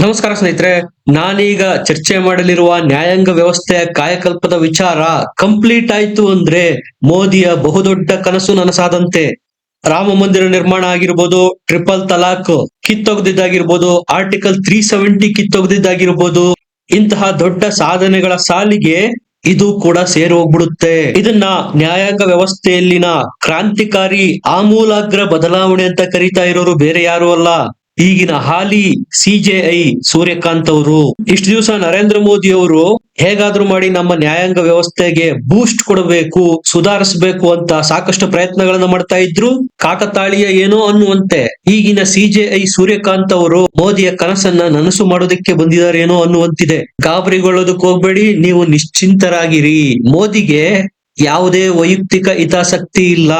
ನಮಸ್ಕಾರ ಸ್ನೇಹಿತರೆ. ನಾನೀಗ ಚರ್ಚೆ ಮಾಡಲಿರುವ ನ್ಯಾಯಾಂಗ ವ್ಯವಸ್ಥೆಯ ಕಾಯಕಲ್ಪದ ವಿಚಾರ ಕಂಪ್ಲೀಟ್ ಆಯ್ತು ಅಂದ್ರೆ ಮೋದಿಯ ಬಹುದೊಡ್ಡ ಕನಸು ನನಸಾದಂತೆ. ರಾಮ ಮಂದಿರ ನಿರ್ಮಾಣ ಆಗಿರ್ಬೋದು, ಟ್ರಿಪಲ್ ತಲಾಕ್ ಕಿತ್ತೊಗೆದಿದ್ದಾಗಿರ್ಬೋದು, ಆರ್ಟಿಕಲ್ 370 ಕಿತ್ತೊಗೆದಿದ್ದಾಗಿರ್ಬೋದು, ಇಂತಹ ದೊಡ್ಡ ಸಾಧನೆಗಳ ಸಾಲಿಗೆ ಇದು ಕೂಡ ಸೇರಿ ಹೋಗ್ಬಿಡುತ್ತೆ. ಇದನ್ನ ನ್ಯಾಯಾಂಗ ವ್ಯವಸ್ಥೆಯಲ್ಲಿನ ಕ್ರಾಂತಿಕಾರಿ ಆಮೂಲಾಗ್ರ ಬದಲಾವಣೆ ಅಂತ ಕರೀತಾ ಇರೋರು ಬೇರೆ ಯಾರು ಅಲ್ಲ, ಈಗಿನ ಹಾಲಿ ಸಿಜೆಐ ಸೂರ್ಯಕಾಂತ್ ಅವರು. ಇಷ್ಟು ದಿವಸ ನರೇಂದ್ರ ಮೋದಿ ಅವರು ಹೇಗಾದ್ರೂ ಮಾಡಿ ನಮ್ಮ ನ್ಯಾಯಾಂಗ ವ್ಯವಸ್ಥೆಗೆ ಬೂಸ್ಟ್ ಕೊಡಬೇಕು, ಸುಧಾರಿಸಬೇಕು ಅಂತ ಸಾಕಷ್ಟು ಪ್ರಯತ್ನಗಳನ್ನ ಮಾಡ್ತಾ ಇದ್ರು. ಕಾಕತಾಳೀಯ ಏನೋ ಅನ್ನುವಂತೆ ಈಗಿನ ಸಿಜೆಐ ಸೂರ್ಯಕಾಂತ್ ಅವರು ಮೋದಿಯ ಕನಸನ್ನ ನನಸು ಮಾಡೋದಕ್ಕೆ ಬಂದಿದ್ದಾರೇನೋ ಅನ್ನುವಂತಿದೆ. ಗಾಬರಿಗೊಳ್ಳೋದಕ್ಕೆ ಹೋಗ್ಬೇಡಿ, ನೀವು ನಿಶ್ಚಿಂತರಾಗಿರಿ. ಮೋದಿಗೆ ಯಾವುದೇ ವೈಯಕ್ತಿಕ ಹಿತಾಸಕ್ತಿ ಇಲ್ಲ.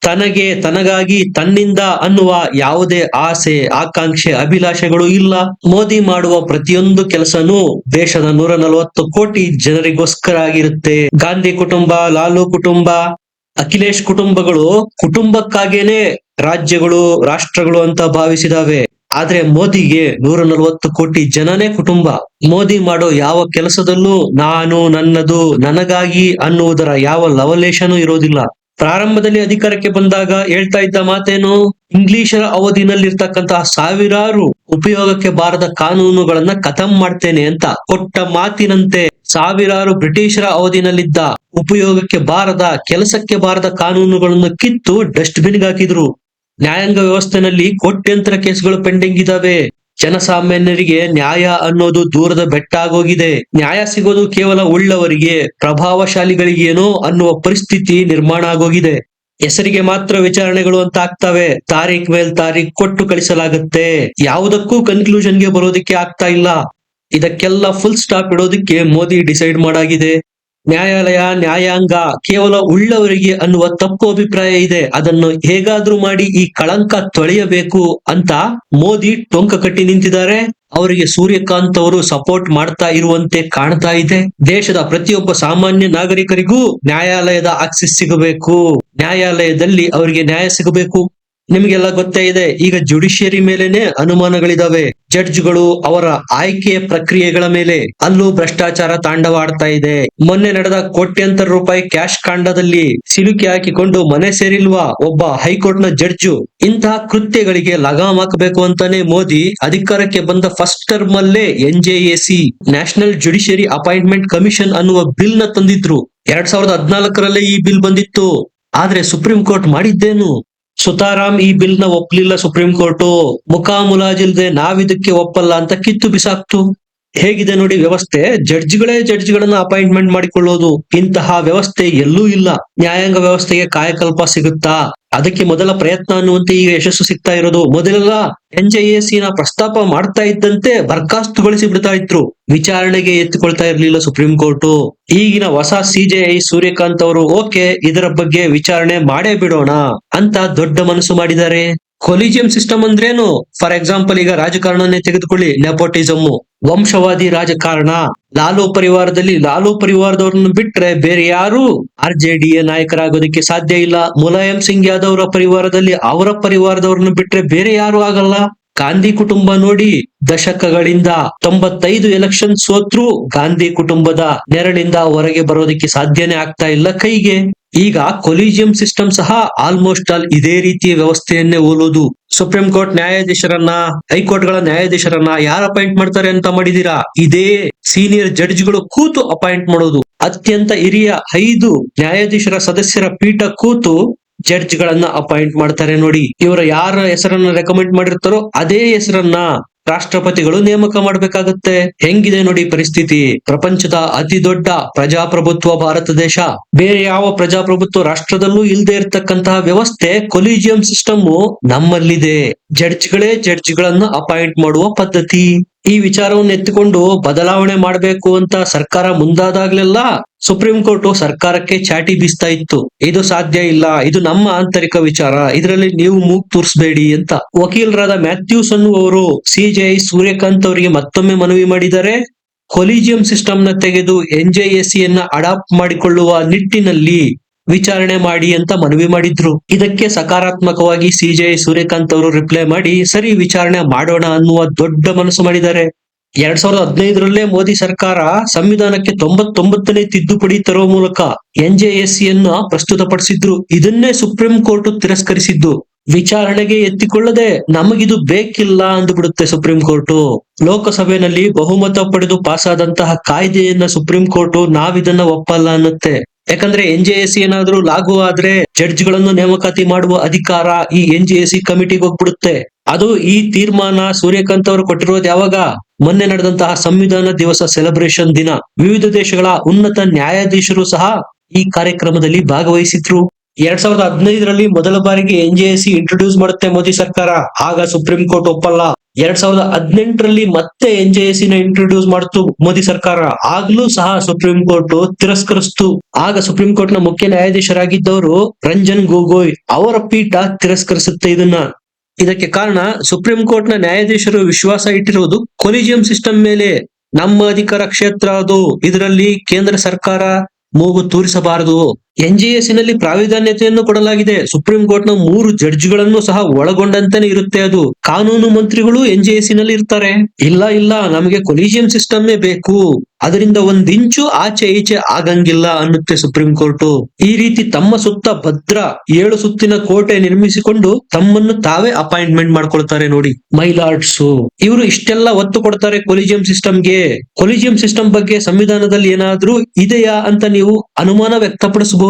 ತನಗೆ, ತನಗಾಗಿ, ತನ್ನಿಂದ ಅನ್ನುವ ಯಾವುದೇ ಆಸೆ, ಆಕಾಂಕ್ಷೆ, ಅಭಿಲಾಷೆಗಳು ಇಲ್ಲ. ಮೋದಿ ಮಾಡುವ ಪ್ರತಿಯೊಂದು ಕೆಲಸನೂ ದೇಶದ 140 ಕೋಟಿ ಜನರಿಗೋಸ್ಕರ ಆಗಿರುತ್ತೆ. ಗಾಂಧಿ ಕುಟುಂಬ, ಲಾಲು ಕುಟುಂಬ, ಅಖಿಲೇಶ್ ಕುಟುಂಬಗಳು ಕುಟುಂಬಕ್ಕಾಗೇನೆ ರಾಜ್ಯಗಳು, ರಾಷ್ಟ್ರಗಳು ಅಂತ ಭಾವಿಸಿದಾವೆ. ಆದ್ರೆ ಮೋದಿಗೆ 140 ಕೋಟಿ ಜನನೇ ಕುಟುಂಬ. ಮೋದಿ ಮಾಡೋ ಯಾವ ಕೆಲಸದಲ್ಲೂ ನಾನು, ನನ್ನದು, ನನಗಾಗಿ ಅನ್ನುವುದರ ಯಾವ ಲವಲೇಶನೂ ಇರೋದಿಲ್ಲ. ಪ್ರಾರಂಭದಲ್ಲಿ ಅಧಿಕಾರಕ್ಕೆ ಬಂದಾಗ ಹೇಳ್ತಾ ಇದ್ದ ಮಾತೇನು, ಇಂಗ್ಲಿಷರ ಅವಧಿನಲ್ಲಿರ್ತಕ್ಕಂತಹ ಸಾವಿರಾರು ಉಪಯೋಗಕ್ಕೆ ಬಾರದ ಕಾನೂನುಗಳನ್ನ ಖತಮ್ ಮಾಡ್ತೇನೆ ಅಂತ. ಕೊಟ್ಟ ಮಾತಿನಂತೆ ಸಾವಿರಾರು ಬ್ರಿಟಿಷರ ಅವಧಿನಲ್ಲಿದ್ದ ಉಪಯೋಗಕ್ಕೆ ಬಾರದ, ಕೆಲಸಕ್ಕೆ ಬಾರದ ಕಾನೂನುಗಳನ್ನು ಕಿತ್ತು ಡಸ್ಟ್ ಬಿನ್ಗೆ ಹಾಕಿದ್ರು. ನ್ಯಾಯಾಂಗ ವ್ಯವಸ್ಥೆನಲ್ಲಿ ಕೋಟ್ಯಂತರ ಕೇಸ್ಗಳು ಪೆಂಡಿಂಗ್ ಇದಾವೆ. ಜನಸಾಮಾನ್ಯರಿಗೆ ನ್ಯಾಯ ಅನ್ನೋದು ದೂರದ ಬೆಟ್ಟ ಆಗೋಗಿದೆ. ನ್ಯಾಯ ಸಿಗೋದು ಕೇವಲ ಉಳ್ಳವರಿಗೆ, ಪ್ರಭಾವಶಾಲಿಗಳಿಗೇನೋ ಅನ್ನುವ ಪರಿಸ್ಥಿತಿ ನಿರ್ಮಾಣ ಆಗೋಗಿದೆ. ಹೆಸರಿಗೆ ಮಾತ್ರ ವಿಚಾರಣೆಗಳು ಅಂತ ಆಗ್ತವೆ. ತಾರೀಖ್ ಮೇಲ್ ತಾರೀಖ್ ಕೊಟ್ಟು ಕಳಿಸಲಾಗುತ್ತೆ. ಯಾವುದಕ್ಕೂ ಕನ್ಕ್ಲೂಷನ್ಗೆ ಬರೋದಿಕ್ಕೆ ಆಗ್ತಾ ಇಲ್ಲ. ಇದಕ್ಕೆಲ್ಲ ಫುಲ್ ಸ್ಟಾಪ್ ಇಡೋದಿಕ್ಕೆ ಮೋದಿ ಡಿಸೈಡ್ ಮಾಡಾಗಿದೆ. ನ್ಯಾಯಾಲಯ, ನ್ಯಾಯಾಂಗ ಕೇವಲ ಉಳ್ಳವರಿಗೆ ಅನ್ನುವ ತಪ್ಪು ಅಭಿಪ್ರಾಯ ಇದೆ. ಅದನ್ನು ಹೇಗಾದ್ರೂ ಮಾಡಿ ಈ ಕಳಂಕ ತೊಳೆಯಬೇಕು ಅಂತ ಮೋದಿ ಟೊಂಕ ಕಟ್ಟಿ ನಿಂತಿದ್ದಾರೆ. ಅವರಿಗೆ ಸೂರ್ಯಕಾಂತ್ ಅವರು ಸಪೋರ್ಟ್ ಮಾಡ್ತಾ ಇರುವಂತೆ ಕಾಣ್ತಾ ಇದೆ. ದೇಶದ ಪ್ರತಿಯೊಬ್ಬ ಸಾಮಾನ್ಯ ನಾಗರಿಕರಿಗೂ ನ್ಯಾಯಾಲಯದ ಆಕ್ಸೆಸ್ ಸಿಗಬೇಕು, ನ್ಯಾಯಾಲಯದಲ್ಲಿ ಅವರಿಗೆ ನ್ಯಾಯ ಸಿಗಬೇಕು. ನಿಮಗೆಲ್ಲ ಗೊತ್ತೇ ಇದೆ, ಈಗ ಜುಡಿಷಿಯರಿ ಮೇಲೆನೆ ಅನುಮಾನಗಳಿದಾವೆ. ಜಡ್ಜ್ಗಳು, ಅವರ ಆಯ್ಕೆಯ ಪ್ರಕ್ರಿಯೆಗಳ ಮೇಲೆ ಅಲ್ಲೂ ಭ್ರಷ್ಟಾಚಾರ ತಾಂಡವಾಡ್ತಾ ಇದೆ. ಮೊನ್ನೆ ನಡೆದ ಕೋಟ್ಯಂತರ ರೂಪಾಯಿ ಕ್ಯಾಶ್ ಕಾಂಡದಲ್ಲಿ ಸಿಲುಕಿ ಹಾಕಿಕೊಂಡು ಮನೆ ಸೇರಿಲ್ವಾ ಒಬ್ಬ ಹೈಕೋರ್ಟ್ ನ ಜಡ್ಜು. ಇಂತಹ ಕೃತ್ಯಗಳಿಗೆ ಲಗಾಮ್ ಹಾಕಬೇಕು ಅಂತಾನೆ ಮೋದಿ ಅಧಿಕಾರಕ್ಕೆ ಬಂದ ಫಸ್ಟ್ ಟರ್ಮ್ ಅಲ್ಲೇ NJAC, national judiciary appointment commission ಅನ್ನುವ ಬಿಲ್ ನ ತಂದಿದ್ರು. 2014ರಲ್ಲೇ ಈ ಬಿಲ್ ಬಂದಿತ್ತು. ಆದ್ರೆ ಸುಪ್ರೀಂ ಕೋರ್ಟ್ ಮಾಡಿದ್ದೇನು? ಸುತಾರಾಮ್ ಈ ಬಿಲ್ ನ ಒಪ್ಪಲಿಲ್ಲ. ಸುಪ್ರೀಂ ಕೋರ್ಟ್ ಮುಖಾಮುಲಾಜಿಲ್ದೆ ನಾವಿದಕ್ಕೆ ಒಪ್ಪಲ್ಲ ಅಂತ ಕಿತ್ತು ಬಿಸಾಕ್ತು. ಹೇಗಿದೆ ನೋಡಿ ವ್ಯವಸ್ಥೆ. ಜಡ್ಜ್ಗಳನ್ನ ಅಪಾಯಿಂಟ್ಮೆಂಟ್ ಮಾಡಿಕೊಳ್ಳೋದು. ಇಂತಹ ವ್ಯವಸ್ಥೆ ಎಲ್ಲೂ ಇಲ್ಲ. ನ್ಯಾಯಾಂಗ ವ್ಯವಸ್ಥೆಗೆ ಕಾಯಕಲ್ಪ ಸಿಗುತ್ತಾ? ಅದಕ್ಕೆ ಮೊದಲ ಪ್ರಯತ್ನ ಅನ್ನುವಂತೆ ಈಗ ಯಶಸ್ಸು ಸಿಗ್ತಾ ಇರೋದು. ಮೊದಲೆಲ್ಲ NJAC ನ ಪ್ರಸ್ತಾಪ ಮಾಡ್ತಾ ಇದ್ದಂತೆ ಬರ್ಖಾಸ್ತುಗೊಳಿಸಿ ಬಿಡ್ತಾ ಇದ್ರು, ವಿಚಾರಣೆಗೆ ಎತ್ತಿಕೊಳ್ತಾ ಇರ್ಲಿಲ್ಲ ಸುಪ್ರೀಂ ಕೋರ್ಟ್. ಈಗಿನ ಹೊಸ ಸಿಜೆಐ ಸೂರ್ಯಕಾಂತ್ ಅವರು ಓಕೆ, ಇದರ ಬಗ್ಗೆ ವಿಚಾರಣೆ ಮಾಡೇ ಬಿಡೋಣ ಅಂತ ದೊಡ್ಡ ಮನಸ್ಸು ಮಾಡಿದ್ದಾರೆ. ಕೊಲಿಜಿಯಂ ಸಿಸ್ಟಮ್ ಅಂದ್ರೇನು? ಫಾರ್ ಎಕ್ಸಾಂಪಲ್, ಈಗ ರಾಜಕಾರಣನೇ ತೆಗೆದುಕೊಳ್ಳಿ, ನೆಪೋಟಿಸಮ್, ವಂಶವಾದಿ ರಾಜಕಾರಣ. ಲಾಲು ಪರಿವಾರದಲ್ಲಿ ಲಾಲು ಪರಿವಾರದವ್ರನ್ನ ಬಿಟ್ರೆ ಬೇರೆ ಯಾರು RJDA ನಾಯಕರಾಗೋದಕ್ಕೆ ಸಾಧ್ಯ ಇಲ್ಲ. ಮುಲಾಯಂ ಸಿಂಗ್ ಯಾದವ್ ಅವರ ಪರಿವಾರದಲ್ಲಿ ಅವರ ಪರಿವಾರದವ್ರನ್ನ ಬಿಟ್ರೆ ಬೇರೆ ಯಾರು ಆಗಲ್ಲ. ಗಾಂಧಿ ಕುಟುಂಬ ನೋಡಿ, ದಶಕಗಳಿಂದ 95 ಎಲೆಕ್ಷನ್ ಸೋತ್ರು ಗಾಂಧಿ ಕುಟುಂಬದ ನೆರಳಿಂದ ಹೊರಗೆ ಬರೋದಕ್ಕೆ ಸಾಧ್ಯನೇ ಆಗ್ತಾ ಇಲ್ಲ ಕೈಗೆ. ಈಗ ಕೊಲಿಜಿಯಂ ಸಿಸ್ಟಮ್ ಸಹ ಆಲ್ಮೋಸ್ಟ್ ಆಲ್ ಇದೇ ರೀತಿಯ ವ್ಯವಸ್ಥೆಯನ್ನೇ ಹೋಲೋದು. ಸುಪ್ರೀಂ ಕೋರ್ಟ್ ನ್ಯಾಯಾಧೀಶರನ್ನ, ಹೈಕೋರ್ಟ್ ಗಳ ನ್ಯಾಯಾಧೀಶರನ್ನ ಯಾರು ಅಪಾಯಿಂಟ್ ಮಾಡ್ತಾರೆ ಅಂತ ಮಾಡಿದೀರಾ? ಇದೇ ಸೀನಿಯರ್ ಜಡ್ಜ್ಗಳು ಕೂತು ಅಪಾಯಿಂಟ್ ಮಾಡೋದು. ಅತ್ಯಂತ ಹಿರಿಯ 5 ನ್ಯಾಯಾಧೀಶರ ಸದಸ್ಯರ ಪೀಠ ಕೂತು ಜಡ್ಜ್ ಗಳನ್ನ ಅಪಾಯಿಂಟ್ ಮಾಡ್ತಾರೆ ನೋಡಿ. ಇವರ ಯಾರ ಹೆಸರನ್ನ ರೆಕಮೆಂಡ್ ಮಾಡಿರ್ತಾರೋ ಅದೇ ಹೆಸರನ್ನ ರಾಷ್ಟ್ರಪತಿಗಳು ನೇಮಕ ಮಾಡ್ಬೇಕಾಗತ್ತೆ. ಹೆಂಗಿದೆ ನೋಡಿ ಪರಿಸ್ಥಿತಿ. ಪ್ರಪಂಚದ ಅತಿ ದೊಡ್ಡ ಪ್ರಜಾಪ್ರಭುತ್ವ ಭಾರತ ದೇಶ. ಬೇರೆ ಯಾವ ಪ್ರಜಾಪ್ರಭುತ್ವ ರಾಷ್ಟ್ರದಲ್ಲೂ ಇಲ್ಲದೆ ಇರತಕ್ಕಂತಹ ವ್ಯವಸ್ಥೆ ಕೊಲಿಜಿಯಂ ಸಿಸ್ಟಮ್ ನಮ್ಮಲ್ಲಿದೆ. ಜಡ್ಜ್ಗಳನ್ನ ಅಪಾಯಿಂಟ್ ಮಾಡುವ ಪದ್ಧತಿ. ಈ ವಿಚಾರವನ್ನು ಎತ್ತಿಕೊಂಡು ಬದಲಾವಣೆ ಮಾಡಬೇಕು ಅಂತ ಸರ್ಕಾರ ಮುಂದಾದಾಗ್ಲೆಲ್ಲ ಸುಪ್ರೀಂ ಕೋರ್ಟ್ ಸರ್ಕಾರಕ್ಕೆ ಚಾಟಿ ಬೀಸ್ತಾ ಇತ್ತು. ಇದು ಸಾಧ್ಯ ಇಲ್ಲ, ಇದು ನಮ್ಮ ಆಂತರಿಕ ವಿಚಾರ, ಇದರಲ್ಲಿ ನೀವು ಮೂಗ್ ತೂರ್ಸ್ಬೇಡಿ ಅಂತ. ವಕೀಲರಾದ ಮ್ಯಾಥ್ಯೂಸ್ ಅನ್ನುವರು ಸಿಜೆಐ ಸೂರ್ಯಕಾಂತ್ ಅವರಿಗೆ ಮತ್ತೊಮ್ಮೆ ಮನವಿ ಮಾಡಿದ್ದಾರೆ. ಕೊಲಿಜಿಯಂ ಸಿಸ್ಟಮ್ ನ ತೆಗೆದು NJAC ಯನ್ನ ಅಡಾಪ್ಟ್ ಮಾಡಿಕೊಳ್ಳುವ ನಿಟ್ಟಿನಲ್ಲಿ ವಿಚಾರಣೆ ಮಾಡಿ ಅಂತ ಮನವಿ ಮಾಡಿದ್ರು. ಇದಕ್ಕೆ ಸಕಾರಾತ್ಮಕವಾಗಿ ಸಿಜೆಐ ಸೂರ್ಯಕಾಂತ್ ಅವರು ರಿಪ್ಲೈ ಮಾಡಿ, ಸರಿ ವಿಚಾರಣೆ ಮಾಡೋಣ ಅನ್ನುವ ದೊಡ್ಡ ಮನಸ್ಸು ಮಾಡಿದ್ದಾರೆ. 2015ರಲ್ಲೇ ಮೋದಿ ಸರ್ಕಾರ ಸಂವಿಧಾನಕ್ಕೆ 99ನೇ ತಿದ್ದುಪಡಿ ತರುವ ಮೂಲಕ ಎನ್ಜೆಎಸ್ಸಿಯನ್ನ ಪ್ರಸ್ತುತಪಡಿಸಿದ್ರು. ಇದನ್ನೇ ಸುಪ್ರೀಂ ಕೋರ್ಟ್ ತಿರಸ್ಕರಿಸಿದ್ದು. ವಿಚಾರಣೆಗೆ ಎತ್ತಿಕೊಳ್ಳದೆ ನಮಗಿದು ಬೇಕಿಲ್ಲ ಅಂದ್ಬಿಡುತ್ತೆ ಸುಪ್ರೀಂ ಕೋರ್ಟ್. ಲೋಕಸಭೆಯಲ್ಲಿ ಬಹುಮತ ಪಡೆದು ಪಾಸಾದಂತಹ ಕಾಯ್ದೆಯನ್ನ ಸುಪ್ರೀಂ ಕೋರ್ಟ್ ನಾವಿದನ್ನ ಒಪ್ಪಲ್ಲ ಅನ್ನುತ್ತೆ. ಯಾಕಂದ್ರೆ ಎನ್ಜೆಎಸ್ಸಿ ಏನಾದ್ರೂ ಲಾಗು ಆದ್ರೆ ಜಡ್ಜ್ಗಳನ್ನು ನೇಮಕಾತಿ ಮಾಡುವ ಅಧಿಕಾರ ಈ ಎನ್ಜೆಎಸ್ಸಿ ಕಮಿಟಿಗೆ ಹೋಗ್ಬಿಡುತ್ತೆ. ಅದು ಈ ತೀರ್ಮಾನ ಸೂರ್ಯಕಾಂತ್ ಅವರು ಕೊಟ್ಟಿರೋದು ಯಾವಾಗ? ಮೊನ್ನೆ ನಡೆದಂತಹ ಸಂವಿಧಾನ ದಿವಸ ಸೆಲೆಬ್ರೇಷನ್ ದಿನ. ವಿವಿಧ ದೇಶಗಳ ಉನ್ನತ ನ್ಯಾಯಾಧೀಶರು ಸಹ ಈ ಕಾರ್ಯಕ್ರಮದಲ್ಲಿ ಭಾಗವಹಿಸಿದ್ರು. 2015ರಲ್ಲಿ ಮೊದಲ ಬಾರಿಗೆ ಎನ್ಜೆಎಸ್ಸಿ ಇಂಟ್ರೊಡ್ಯೂಸ್ ಮಾಡುತ್ತೆ ಮೋದಿ ಸರ್ಕಾರ. ಆಗ ಸುಪ್ರೀಂ ಕೋರ್ಟ್ ಒಪ್ಪಲ್ಲ. 2018ರಲ್ಲಿ ಮತ್ತೆ ಎನ್ಜೆಎಸ್ಸಿ ನ ಇಂಟ್ರೊಡ್ಯೂಸ್ ಮಾಡ್ತು ಮೋದಿ ಸರ್ಕಾರ. ಆಗ್ಲೂ ಸಹ ಸುಪ್ರೀಂ ಕೋರ್ಟ್ ತಿರಸ್ಕರಿಸ್ತು. ಆಗ ಸುಪ್ರೀಂ ಕೋರ್ಟ್ ನ ಮುಖ್ಯ ನ್ಯಾಯಾಧೀಶರಾಗಿದ್ದವರು ರಂಜನ್ ಗೊಗೊಯ್ ಅವರ ಪೀಠ ತಿರಸ್ಕರಿಸುತ್ತೆ ಇದನ್ನ. ಇದಕ್ಕೆ ಕಾರಣ ಸುಪ್ರೀಂ ಕೋರ್ಟ್ ನ ನ್ಯಾಯಾಧೀಶರು ವಿಶ್ವಾಸ ಇಟ್ಟಿರುವುದು ಕೊಲಿಜಿಯಂ ಸಿಸ್ಟಮ್ ಮೇಲೆ. ನಮ್ಮ ಅಧಿಕಾರ ಕ್ಷೇತ್ರ ಅದು, ಇದರಲ್ಲಿ ಕೇಂದ್ರ ಸರ್ಕಾರ ಮೂಗು ತೂರಿಸಬಾರದು. ಎನ್ಜೆಎಸ್ಸಿ ನಲ್ಲಿ ಪ್ರಾವಿಧಾನ್ಯತೆಯನ್ನು ಕೊಡಲಾಗಿದೆ. ಸುಪ್ರೀಂ ಕೋರ್ಟ್ ನ 3 ಜಡ್ಜ್ಗಳನ್ನು ಸಹ ಒಳಗೊಂಡಂತೆನೆ ಇರುತ್ತೆ ಅದು. ಕಾನೂನು ಮಂತ್ರಿಗಳು ಎನ್ಜೆಎಸ್ಸಿ ನಲ್ಲಿ ಇರ್ತಾರೆ. ಇಲ್ಲ ನಮಗೆ ಕೊಲಿಜಿಯಂ ಸಿಸ್ಟಮ್ಮೇ ಬೇಕು, ಅದರಿಂದ ಒಂದಿಂಚು ಆಚೆ ಈಚೆ ಆಗಂಗಿಲ್ಲ ಅನ್ನುತ್ತೆ ಸುಪ್ರೀಂ ಕೋರ್ಟ್. ಈ ರೀತಿ ತಮ್ಮ ಸುತ್ತ ಭದ್ರ 7 ಸುತ್ತಿನ ಕೋಟೆ ನಿರ್ಮಿಸಿಕೊಂಡು ತಮ್ಮನ್ನು ತಾವೇ ಅಪಾಯಿಂಟ್ಮೆಂಟ್ ಮಾಡ್ಕೊಳ್ತಾರೆ ನೋಡಿ ಮೈಲಾರ್ಡ್ಸ್. ಇವರು ಇಷ್ಟೆಲ್ಲ ಒತ್ತು ಕೊಡ್ತಾರೆ ಕೊಲಿಜಿಯಂ ಸಿಸ್ಟಮ್ಗೆ. ಕೊಲಿಜಿಯಂ ಸಿಸ್ಟಮ್ ಬಗ್ಗೆ ಸಂವಿಧಾನದಲ್ಲಿ ಏನಾದ್ರೂ ಇದೆಯಾ ಅಂತ ನೀವು ಅನುಮಾನ ವ್ಯಕ್ತಪಡಿಸಬಹುದು.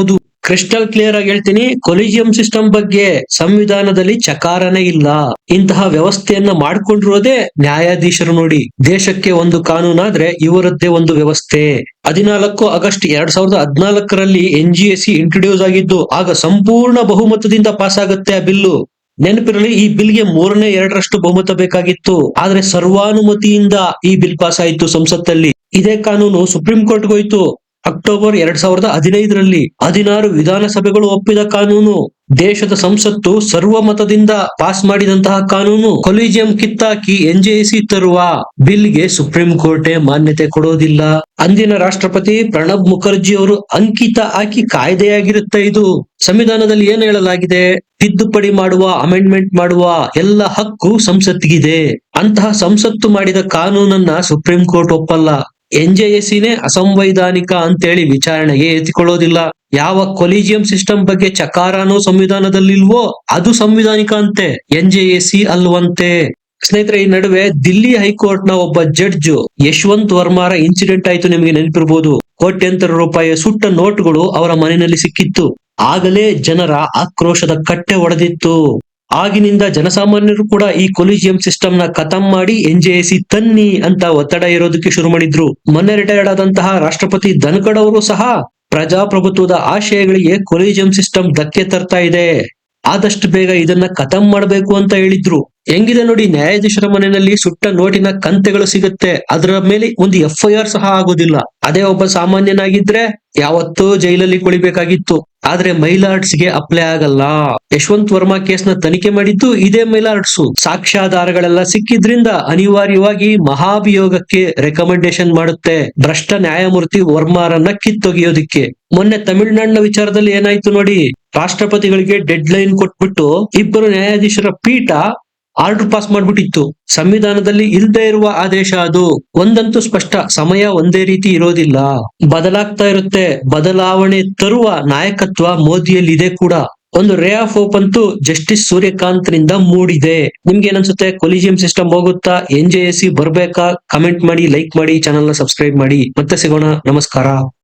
ಕ್ರಿಸ್ಟಲ್ ಕ್ಲಿಯರ್ ಆಗಿ ಹೇಳ್ತೀನಿ, ಕೊಲಿಜಿಯಂ ಸಿಸ್ಟಮ್ ಬಗ್ಗೆ ಸಂವಿಧಾನದಲ್ಲಿ ಚಕಾರನೇ ಇಲ್ಲ. ಇಂತಹ ವ್ಯವಸ್ಥೆಯನ್ನ ಮಾಡ್ಕೊಂಡಿರೋದೇ ನ್ಯಾಯಾಧೀಶರು ನೋಡಿ. ದೇಶಕ್ಕೆ ಒಂದು ಕಾನೂನಾದ್ರೆ ಇವರದ್ದೇ ಒಂದು ವ್ಯವಸ್ಥೆ. 14 ಆಗಸ್ಟ್ 2014ರಲ್ಲಿ ಎನ್ಜಿಎಸ್ಸಿ ಇಂಟ್ರೊಡ್ಯೂಸ್ ಆಗಿದ್ದು, ಆಗ ಸಂಪೂರ್ಣ ಬಹುಮತದಿಂದ ಪಾಸ್ ಆಗುತ್ತೆ ಆ ಬಿಲ್ಲು. ನೆನಪಿರಲಿ, ಈ ಬಿಲ್ಗೆ 3/2 ಬಹುಮತ ಬೇಕಾಗಿತ್ತು. ಆದ್ರೆ ಸರ್ವಾನುಮತಿಯಿಂದ ಈ ಬಿಲ್ ಪಾಸ್ ಆಯಿತು ಸಂಸತ್ತಲ್ಲಿ. ಇದೇ ಕಾನೂನು ಸುಪ್ರೀಂ ಕೋರ್ಟ್ ಹೋಯ್ತು ಅಕ್ಟೋಬರ್ 2015ರಲ್ಲಿ. 16 ವಿಧಾನಸಭೆಗಳು ಒಪ್ಪಿದ ಕಾನೂನು. ದೇಶದ ಸಂಸತ್ತು ಸರ್ವಮತದಿಂದ ಪಾಸ್ ಮಾಡಿದಂತಹ ಕಾನೂನು. ಕೊಲಿಜಿಯಂ ಕಿತ್ತಾಕಿ ಎನ್ಜೆಎಸ್ಸಿ ತರುವ ಬಿಲ್ಗೆ ಸುಪ್ರೀಂ ಕೋರ್ಟೇ ಮಾನ್ಯತೆ ಕೊಡೋದಿಲ್ಲ. ಅಂದಿನ ರಾಷ್ಟ್ರಪತಿ ಪ್ರಣಬ್ ಮುಖರ್ಜಿ ಅವರು ಅಂಕಿತ ಹಾಕಿ ಕಾಯ್ದೆಯಾಗಿರುತ್ತೆ ಇದು. ಸಂವಿಧಾನದಲ್ಲಿ ಏನ್ ಹೇಳಲಾಗಿದೆ? ತಿದ್ದುಪಡಿ ಮಾಡುವ, ಅಮೆಂಡ್ಮೆಂಟ್ ಮಾಡುವ ಎಲ್ಲ ಹಕ್ಕು ಸಂಸತ್ತಿಗಿದೆ. ಅಂತಹ ಸಂಸತ್ತು ಮಾಡಿದ ಕಾನೂನನ್ನ ಸುಪ್ರೀಂ ಕೋರ್ಟ್ ಒಪ್ಪಲ್ಲ. ಎನ್ಜೆಎಸ್ಸಿನೇ ಅಸಂವೈಧಾನಿಕ ಅಂತೇಳಿ ವಿಚಾರಣೆಗೆ ಎತ್ತಿಕೊಳ್ಳೋದಿಲ್ಲ. ಯಾವ ಕೊಲಿಜಿಯಂ ಸಿಸ್ಟಮ್ ಬಗ್ಗೆ ಚಕಾರನೋ ಸಂವಿಧಾನದಲ್ಲಿಲ್ವೋ ಅದು ಸಂವಿಧಾನಿಕ ಅಂತೆ, ಎನ್ಜೆಎಸ್ಸಿ ಅಲ್ವಂತೆ. ಸ್ನೇಹಿತರೆ, ಈ ನಡುವೆ ದಿಲ್ಲಿ ಹೈಕೋರ್ಟ್ ನ ಒಬ್ಬ ಜಡ್ಜ್ ಯಶವಂತ್ ವರ್ಮಾರ ಇನ್ಸಿಡೆಂಟ್ ಆಯ್ತು. ನಿಮಗೆ ನೆನಪಿರಬಹುದು. ಕೋಟ್ಯಂತರ ರೂಪಾಯಿ ಸುಟ್ಟ ನೋಟ್ಗಳು ಅವರ ಮನೆಯಲ್ಲಿ ಸಿಕ್ಕಿತ್ತು. ಆಗಲೇ ಜನರ ಆಕ್ರೋಶದ ಕಟ್ಟೆ ಒಡೆದಿತ್ತು. ಆಗಿನಿಂದ ಜನಸಾಮಾನ್ಯರು ಕೂಡ ಈ ಕೊಲಿಜಿಯಂ ಸಿಸ್ಟಮ್ ನ ಖತಮ್ ಮಾಡಿ ಎನ್ಜೆಎಸ್ಸಿ ತನ್ನಿ ಅಂತ ಒತ್ತಡ ಇರೋದಕ್ಕೆ ಶುರು ಮಾಡಿದ್ರು. ಮೊನ್ನೆ ರಿಟೈರ್ಡ್ ಆದಂತಹ ರಾಷ್ಟ್ರಪತಿ ಧನ್ಖಡ್ ಅವರು ಸಹ ಪ್ರಜಾಪ್ರಭುತ್ವದ ಆಶಯಗಳಿಗೆ ಕೊಲಿಜಿಯಂ ಸಿಸ್ಟಮ್ ಧಕ್ಕೆ ತರ್ತಾ ಇದೆ, ಆದಷ್ಟು ಬೇಗ ಇದನ್ನ ಖತಮ್ ಮಾಡಬೇಕು ಅಂತ ಹೇಳಿದ್ರು. ಹೆಂಗಿದೆ ನೋಡಿ, ನ್ಯಾಯಾಧೀಶರ ಮನೆಯಲ್ಲಿ ಸುಟ್ಟ ನೋಟಿನ ಕಂತೆಗಳು ಸಿಗುತ್ತೆ, ಅದರ ಮೇಲೆ ಒಂದು FIR ಸಹ ಆಗೋದಿಲ್ಲ. ಅದೇ ಒಬ್ಬ ಸಾಮಾನ್ಯನಾಗಿದ್ರೆ ಯಾವತ್ತೋ ಜೈಲಲ್ಲಿ ಕುಳಿಬೇಕಾಗಿತ್ತು. ಆದ್ರೆ ಮೈಲಾರ್ಡ್ಸ್ಗೆ ಅಪ್ಲೈ ಆಗಲ್ಲ. ಯಶವಂತ್ ವರ್ಮಾ ಕೇಸ್ ನ ತನಿಖೆ ಮಾಡಿದ್ದು ಇದೇ ಮೈಲಾರ್ಡ್ಸ್. ಸಾಕ್ಷ್ಯಾಧಾರಗಳೆಲ್ಲ ಸಿಕ್ಕಿದ್ರಿಂದ ಅನಿವಾರ್ಯವಾಗಿ ಮಹಾಭಿಯೋಗಕ್ಕೆ ರೆಕಮೆಂಡೇಶನ್ ಮಾಡುತ್ತೆ ಭ್ರಷ್ಟ ನ್ಯಾಯಮೂರ್ತಿ ವರ್ಮಾರನ್ನ ಕಿತ್ತೊಗೆಯೋದಿಕ್ಕೆ. ಮೊನ್ನೆ ತಮಿಳುನಾಡಿನ ವಿಚಾರದಲ್ಲಿ ಏನಾಯ್ತು ನೋಡಿ, ರಾಷ್ಟ್ರಪತಿಗಳಿಗೆ ಡೆಡ್ ಲೈನ್ ಕೊಟ್ಬಿಟ್ಟು 2 ನ್ಯಾಯಾಧೀಶರ ಪೀಠ ಆರ್ಡರ್ ಪಾಸ್ ಮಾಡ್ಬಿಟ್ಟಿತ್ತು. ಸಂವಿಧಾನದಲ್ಲಿ ಇಲ್ಲದೆ ಇರುವ ಆದೇಶ ಅದು. ಒಂದಂತೂ ಸ್ಪಷ್ಟ, ಸಮಯ ಒಂದೇ ರೀತಿ ಇರೋದಿಲ್ಲ, ಬದಲಾಗ್ತಾ ಇರುತ್ತೆ. ಬದಲಾವಣೆ ತರುವ ನಾಯಕತ್ವ ಮೋದಿಯಲ್ಲಿ ಇದೆ ಕೂಡ. ಒಂದು ರೇ ಆಫ್ ಹೋಪ್ ಅಂತೂ ಜಸ್ಟಿಸ್ ಸೂರ್ಯಕಾಂತ್ ನಿಂದ ಮೂಡಿದೆ. ನಿಮ್ಗೆ ಏನನ್ಸುತ್ತೆ? ಕೊಲಿಜಿಯಂ ಸಿಸ್ಟಮ್ ಹೋಗುತ್ತಾ? ಎನ್ಜೆಎಸ್ಸಿ ಬರ್ಬೇಕಾ? ಕಮೆಂಟ್ ಮಾಡಿ, ಲೈಕ್ ಮಾಡಿ, ಚಾನಲ್ ನ ಸಬ್ಸ್ಕ್ರೈಬ್ ಮಾಡಿ. ಮತ್ತೆ ಸಿಗೋಣ. ನಮಸ್ಕಾರ.